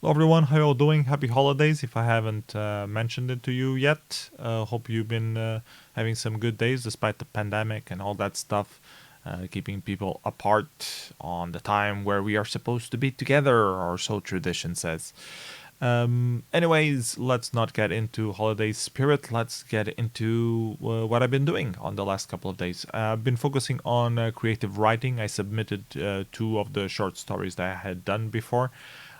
Hello everyone, how you all doing? Happy holidays if I haven't mentioned it to you yet. Hope you've been having some good days despite the pandemic and all that stuff, keeping people apart on the time where we are supposed to be together, or so tradition says. Anyways, let's not get into holiday spirit. Let's get into what I've been doing on the last couple of days. I've been focusing on creative writing. I submitted two of the short stories that I had done before.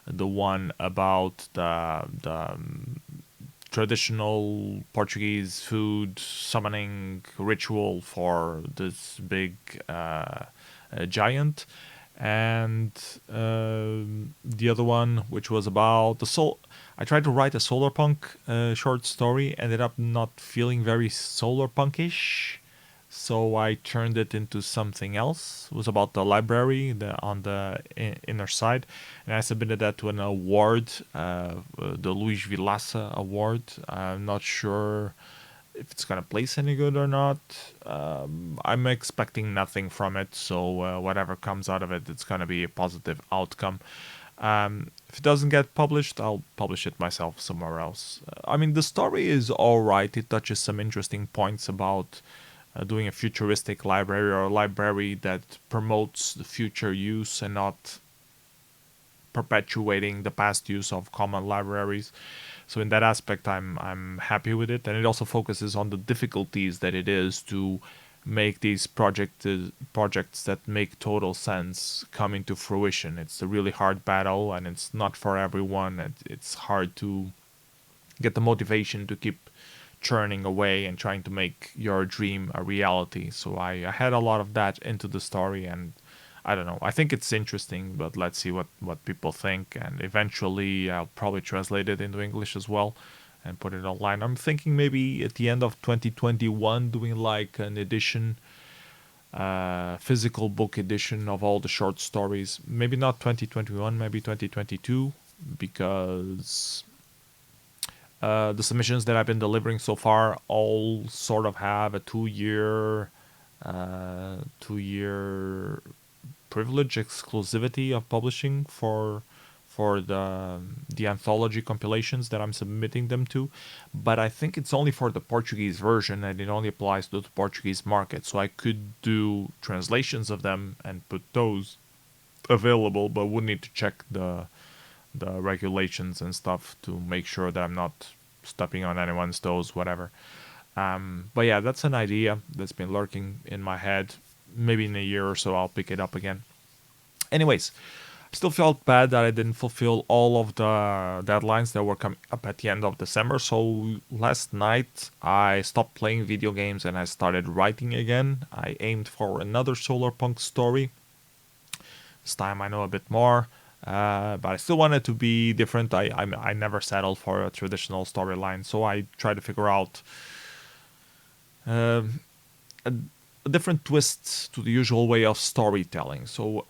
The one about the traditional Portuguese food summoning ritual for this big giant, and the other one, which was about the soul. I tried to write a Solarpunk short story, ended up not feeling very Solarpunkish, so I turned it into something else. It was about the library on the inner side, and I submitted that to an award, the Luis Vilaça Award. I'm not sure if it's gonna place any good or not. I'm expecting nothing from it, so whatever comes out of it, it's gonna be a positive outcome. If it doesn't get published, I'll publish it myself somewhere else. I mean, the story is alright. It touches some interesting points about doing a futuristic library, or a library that promotes the future use and not perpetuating the past use of common libraries. So in that aspect, I'm happy with it, and it also focuses on the difficulties that it is to make these projects that make total sense come into fruition. It's a really hard battle, and it's not for everyone. It's hard to get the motivation to keep churning away and trying to make your dream a reality. So I had a lot of that into the story, and I don't know. I think it's interesting, but let's see what people think. And eventually, I'll probably translate it into English as well and put it online. I'm thinking maybe at the end of 2021 doing like an edition, physical book edition of all the short stories. Maybe not 2021, maybe 2022, because the submissions that I've been delivering so far all sort of have a 2 year privilege exclusivity of publishing for the anthology compilations that I'm submitting them to, but I think it's only for the Portuguese version and it only applies to the Portuguese market. So I could do translations of them and put those available, but would need to check the regulations and stuff to make sure that I'm not stepping on anyone's toes, whatever. But yeah, that's an idea that's been lurking in my head. Maybe in a year or so I'll pick it up again. Anyways, I still felt bad that I didn't fulfill all of the deadlines that were coming up at the end of December. So last night I stopped playing video games and I started writing again. I aimed for another Solarpunk story. This time I know a bit more. But I still wanted to be different. I never settled for a traditional storyline, so I tried to figure out uh, a different twist to the usual way of storytelling. So,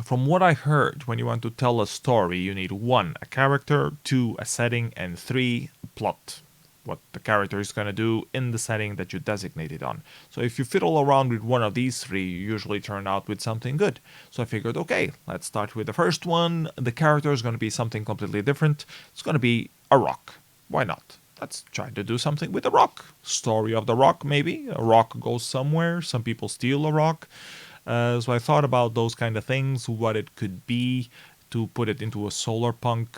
from what I heard, when you want to tell a story, you need 1, a character, 2, a setting, and 3, a plot. What the character is going to do in the setting that you designated on. So if you fiddle around with one of these 3, you usually turn out with something good. So I figured, okay, let's start with the first one. The character is going to be something completely different. It's going to be a rock. Why not? Let's try to do something with a rock. Story of the rock, maybe. A rock goes somewhere. Some people steal a rock. So I thought about those kind of things, what it could be, to put it into a Solarpunk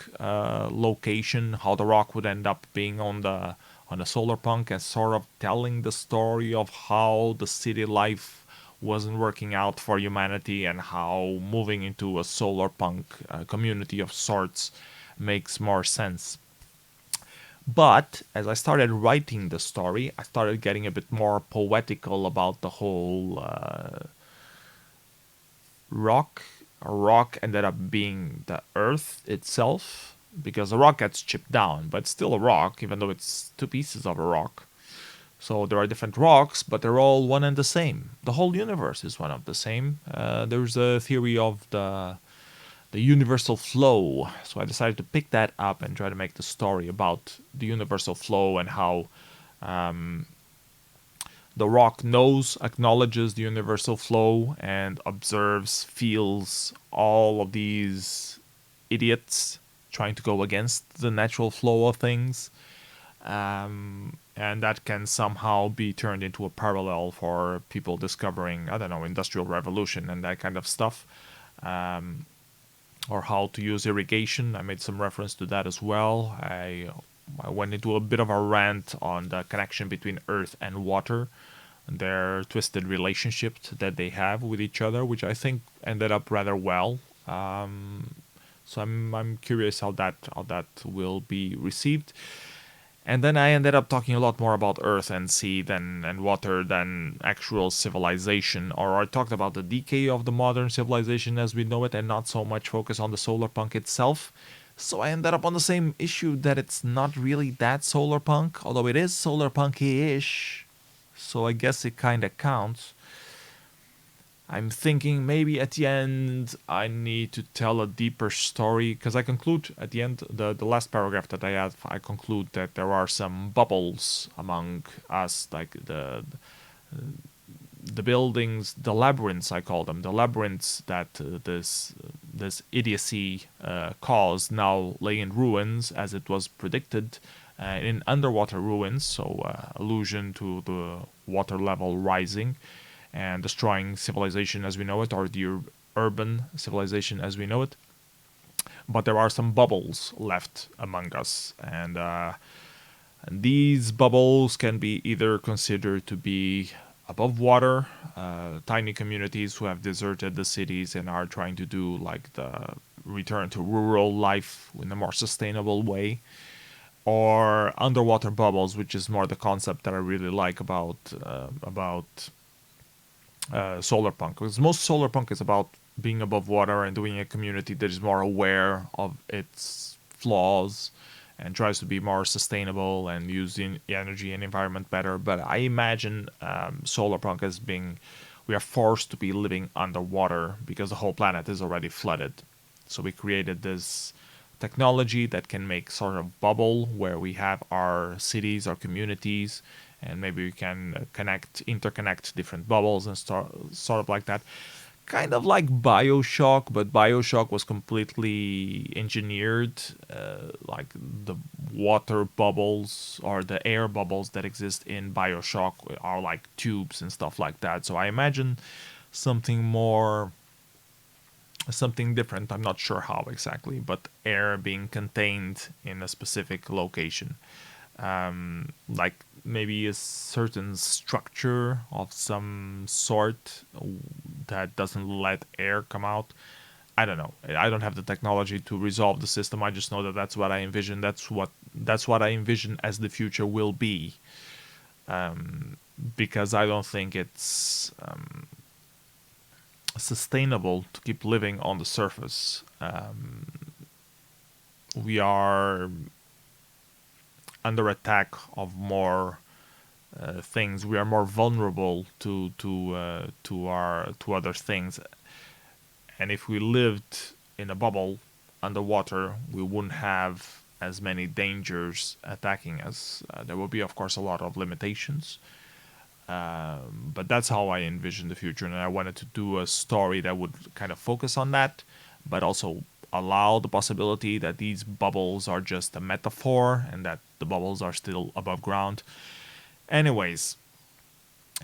location, how the rock would end up being on the Solarpunk, and sort of telling the story of how the city life wasn't working out for humanity and how moving into a Solarpunk community of sorts makes more sense. But as I started writing the story, I started getting a bit more poetical about the whole rock. A rock ended up being the earth itself, because the rock gets chipped down, but it's still a rock, even though it's 2 pieces of a rock. So there are different rocks, but they're all one and the same. The whole universe is one of the same. There's a theory of the universal flow. So I decided to pick that up and try to make the story about the universal flow and how the rock knows, acknowledges the universal flow, and observes, feels all of these idiots trying to go against the natural flow of things. And that can somehow be turned into a parallel for people discovering, I don't know, industrial revolution and that kind of stuff, or how to use irrigation. I made some reference to that as well. I went into a bit of a rant on the connection between earth and water, and their twisted relationship that they have with each other, which I think ended up rather well. So I'm curious how that will be received. And then I ended up talking a lot more about earth and sea than and water than actual civilization. Or I talked about the decay of the modern civilization as we know it, and not so much focus on the solar punk itself. So I ended up on the same issue that it's not really that solar punk, although it is solar punky-ish. So I guess it kind of counts. I'm thinking maybe at the end I need to tell a deeper story, because I conclude at the end, the last paragraph that I have, I conclude that there are some bubbles among us, like the buildings, the labyrinths, I call them, the labyrinths that this idiocy caused now lay in ruins, as it was predicted, in underwater ruins. So allusion to the water level rising and destroying civilization as we know it, or the urban civilization as we know it. But there are some bubbles left among us, and these bubbles can be either considered to be above water, tiny communities who have deserted the cities and are trying to do like the return to rural life in a more sustainable way, or underwater bubbles, which is more the concept that I really like about Solarpunk, because most Solarpunk is about being above water and doing a community that is more aware of its flaws and tries to be more sustainable and using energy and environment better. But I imagine Solarpunk as being, we are forced to be living underwater because the whole planet is already flooded. So we created this technology that can make sort of bubble where we have our cities, our communities, and maybe we can interconnect different bubbles and sort of like that. Kind of like Bioshock, but Bioshock was completely engineered. Like the water bubbles or the air bubbles that exist in Bioshock are like tubes and stuff like that. So I imagine something more, something different. I'm not sure how exactly, but air being contained in a specific location. Like maybe a certain structure of some sort that doesn't let air come out. I don't know. I don't have the technology to resolve the system. I just know that that's what I envision. That's what I envision as the future will be. Because I don't think it's sustainable to keep living on the surface. We are under attack of more things. We are more vulnerable to other things. And if we lived in a bubble underwater, we wouldn't have as many dangers attacking us. There will be, of course, a lot of limitations. But that's how I envision the future, and I wanted to do a story that would kind of focus on that, but also allow the possibility that these bubbles are just a metaphor and that the bubbles are still above ground. Anyways,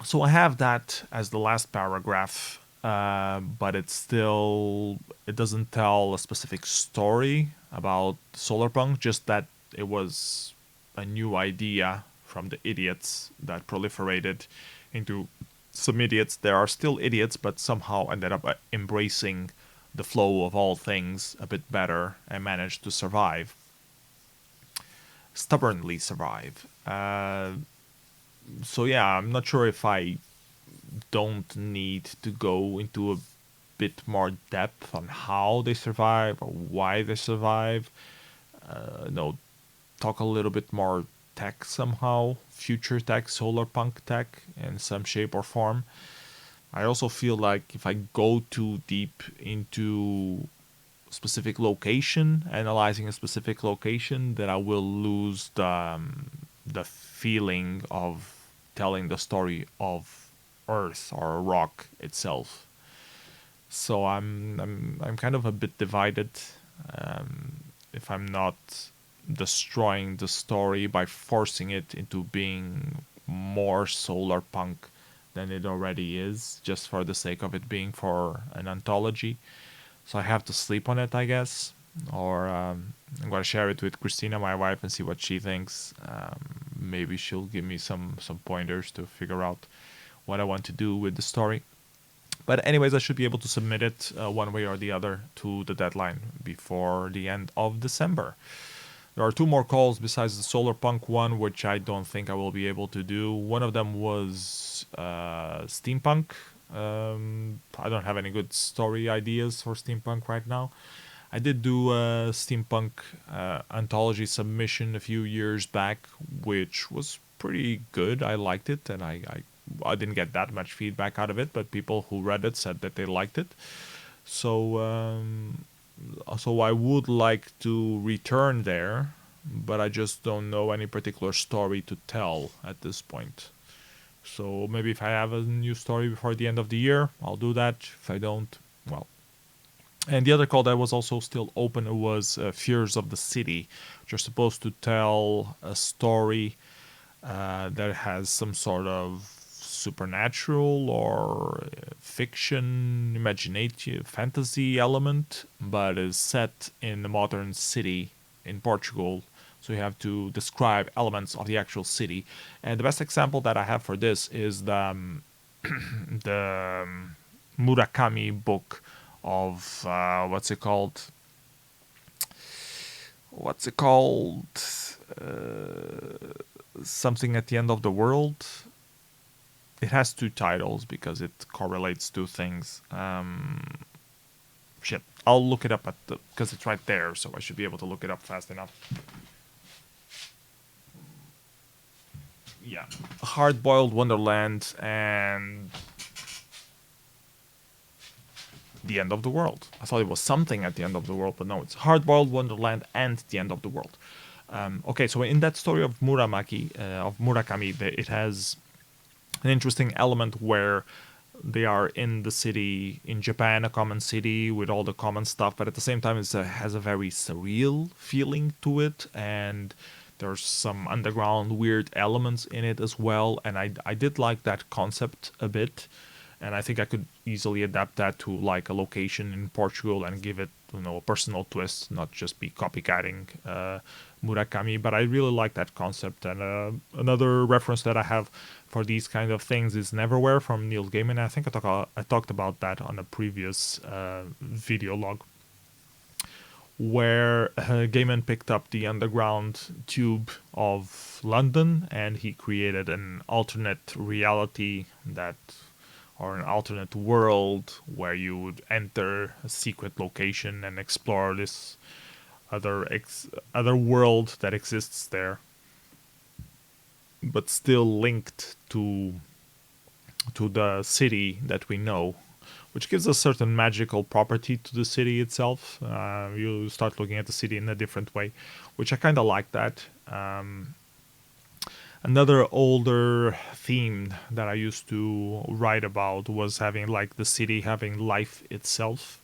so I have that as the last paragraph, but it doesn't tell a specific story about Solarpunk, just that it was a new idea from the idiots that proliferated into some idiots. There are still idiots, but somehow ended up embracing the flow of all things a bit better and managed to survive. Stubbornly survive. So yeah, I'm not sure if I don't need to go into a bit more depth on how they survive or why they survive. No, talk a little bit more tech somehow, future tech, solar punk tech in some shape or form. I also feel like if I go too deep into specific location, analyzing a specific location, that I will lose the feeling of telling the story of Earth or rock itself. So I'm kind of a bit divided if I'm not destroying the story by forcing it into being more solar punk than it already is, just for the sake of it being for an anthology. So I have to sleep on it, I guess, or I'm gonna share it with Christina, my wife, and see what she thinks. Maybe she'll give me some pointers to figure out what I want to do with the story. But anyways, I should be able to submit it one way or the other to the deadline before the end of December. There are two more calls besides the Solarpunk one, which I don't think I will be able to do. One of them was steampunk. I don't have any good story ideas for steampunk right now. I did do a steampunk anthology submission a few years back, which was pretty good. I liked it, and I didn't get that much feedback out of it, but people who read it said that they liked it. So so I would like to return there, but I just don't know any particular story to tell at this point. So maybe if I have a new story before the end of the year, I'll do that. If I don't, well. And the other call that was also still open was Fears of the City, which are supposed to tell a story that has some sort of supernatural or fiction, imaginative, fantasy element, but is set in a modern city in Portugal. So you have to describe elements of the actual city. And the best example that I have for this is the Murakami book of what's it called? What's it called? Something at the end of the world. It has two titles because it correlates two things. Shit, I'll look it up because it's right there, so I should be able to look it up fast enough. Yeah, Hard-Boiled Wonderland and the End of the World. I thought it was something at the end of the world, but no, it's Hard-Boiled Wonderland and the End of the World. Okay, so in that story of Murakami, it has an interesting element where they are in the city in Japan, a common city with all the common stuff, but at the same time it has a very surreal feeling to it, and there's some underground weird elements in it as well, and I did like that concept a bit, and I think I could easily adapt that to like a location in Portugal and give it, you know, a personal twist, not just be copycatting Murakami. But I really like that concept. And another reference that I have for these kind of things is Neverwhere from Neil Gaiman. I think I talked about that on a previous video log, where Gaiman picked up the underground tube of London and he created an alternate reality that, or an alternate world where you would enter a secret location and explore this other world that exists there, but still linked to the city that we know, which gives a certain magical property to the city itself. You start looking at the city in a different way, which I kind of like that. Another older theme that I used to write about was having like the city having life itself,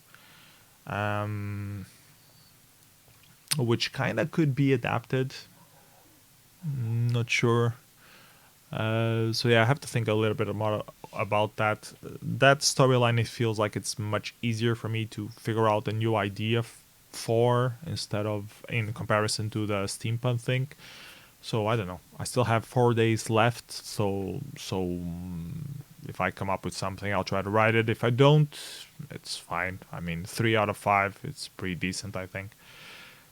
which kind of could be adapted. Not sure. So yeah, I have to think a little bit more about that. That storyline, it feels like it's much easier for me to figure out a new idea for, instead of in comparison to the steampunk thing. So I don't know. I still have 4 days left. So if I come up with something, I'll try to write it. If I don't, it's fine. I mean, 3 out of 5, it's pretty decent, I think.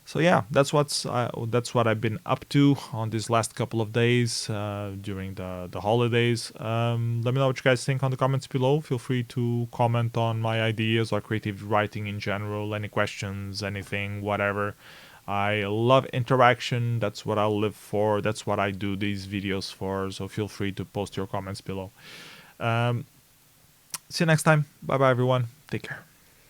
So yeah, that's what I've been up to on these last couple of days during the holidays. Let me know what you guys think on the comments below. Feel free to comment on my ideas or creative writing in general. Any questions, anything, whatever. I love interaction. That's what I live for. That's what I do these videos for. So feel free to post your comments below. See you next time. Bye bye, everyone. Take care.